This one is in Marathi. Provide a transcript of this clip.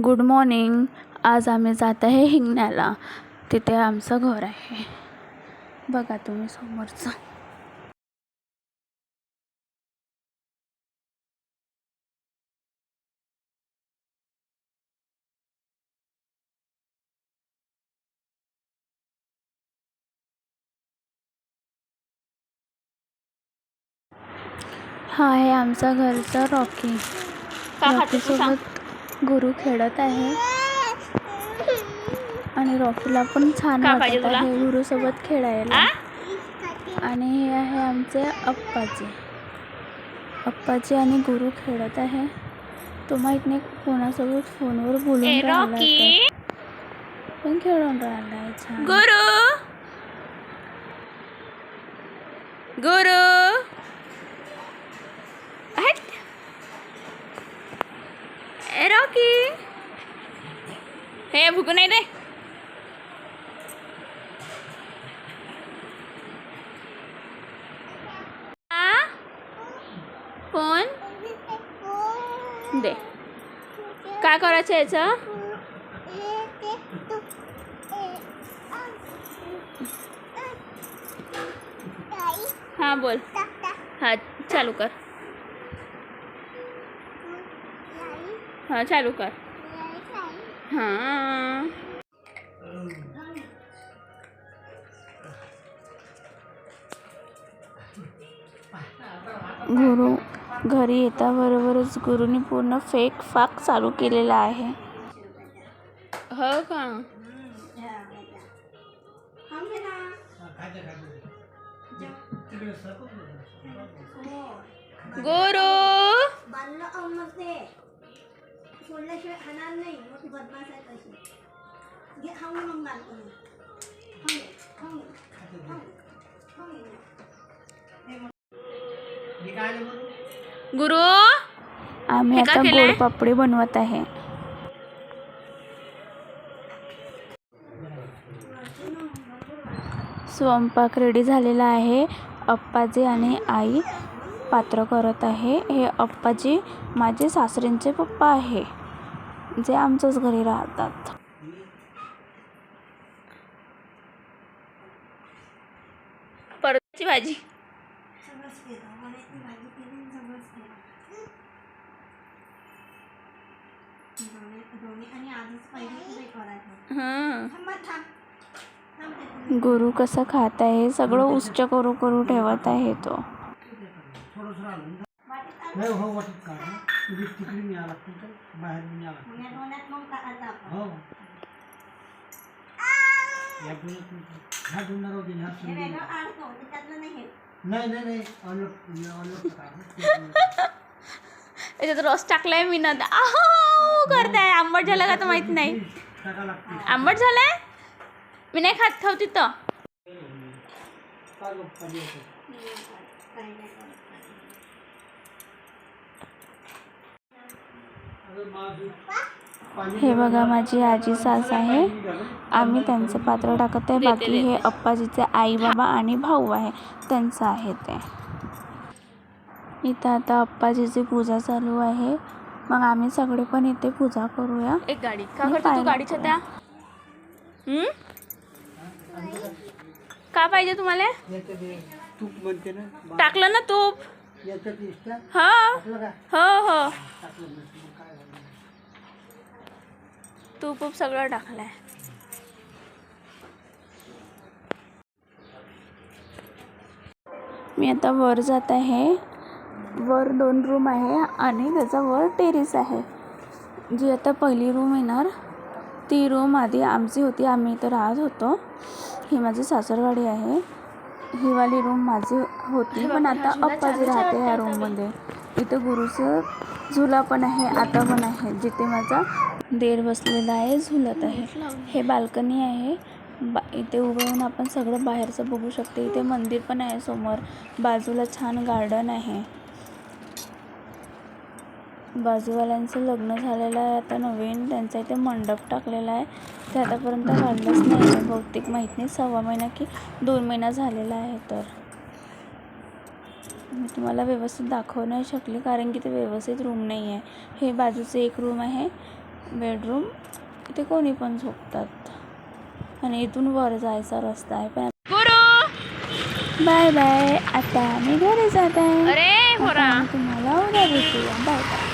Good morning. आज आम्ही जात आहे हिंगण्याला. तिथे आमचं घर आहे, बघा तुम्ही समोरचं. हा आहे आमचा घरचा रॉकी. रॉकीसोबत गुरु खेळत आहे आणि रॉकीला पण छान वाटत आहे गुरुसोबत खेळायला. आणि हे आहे आमचे अप्पाजी आणि गुरु खेळत आहे. तो माहित नाही कोणासोबत फोनवर बोलून राहिला, पण खेळून राहिला आहे छान. गुरु रॉकी हे भुकू नाही दे. फोन दे. काय करायचं याचं? हाँ बोल. हाँ चालू कर. हाँ चालू कर. हाँ गुरु घरी येताबरोबरच गुरुनी पूर्ण फेक फाक चालू केलेला आहे. हो का? गुरु गुरु आम्ही आता गोड पापडी बनवत आहे. स्वयंपाक रेडी झालेला आहे. अप्पाजी आणि आई पात्र करत आहे. हे अप्पाजी माझे सासऱ्यांचे पप्पा आहे, जे आमच्याच घरी राहतात. परतची भाजी गुरु कसं खात आहे, सगळं उच्च करू करू ठेवत आहे तो. त्याच्यात रस टाकलाय मी ना. करताय आंबट झालं का तर माहित नाही. आंबट झालंय, मी नाही खात. खाऊ तिथं. हे बघा माझी आजी सास आहे. आम्ही त्यांचं पात्र टाकत आहे. बाकी हे अप्पाजीचे आई बाबा आणि भाऊ आहे, त्यांचं आहे ते. इथं आता अप्पाजीची पूजा चालू आहे. मग आम्ही सगळे पण इथे पूजा करूया. एक गाडी का करतो तू गाडीच्या त्या? का पाहिजे तुम्हाला? टाकलं ना तूप. हो हो तूप सगळं टाकलंय. मी आता वर जात आहे. वर 2 रूम आहे आणि त्याचा वर टेरेस आहे. जी आता पहिली रूम येणार ती रूम आधी आमची होती, आम्ही इथं राहत होतो. ही माझी सासरवाडी आहे. ही वाली रूम माझी होती, पण आता अप्पाजी राहते ह्या रूममध्ये. इथं गुरुचं झुला पण आहे, आता पण आहे, जिथे माझा देर बसलेला आहे, झुलत आहे. हे बाल्कनी आहे. इथे उभं राहून आपण सगळं बाहेरचं बघू शकते. इथे मंदिर पण आहे समोर. बाजूला छान गार्डन आहे. बाजूवाल्यांचं लग्न झालेलं आहे आता नवीन. त्यांचा इथे मंडप टाकलेला आहे. ते आतापर्यंत काढलंच नाही आहे बहुतेक, माहीत नाही 1.25 महिना की 2 महिना झालेला आहे. तर मी तुम्हाला व्यवस्थित दाखवू नाही शकले कारण की ते व्यवस्थित रूम नाही आहे. हे बाजूचे एक रूम आहे बेडरूम. इथे कोणी पण झोपतात. आणि इथून वर जायचा रस्ता आहे. Bye bye. आता आम्ही घरी जात आहे. आता आम्ही तुम्हाला उद्या भेटूया. Bye bye.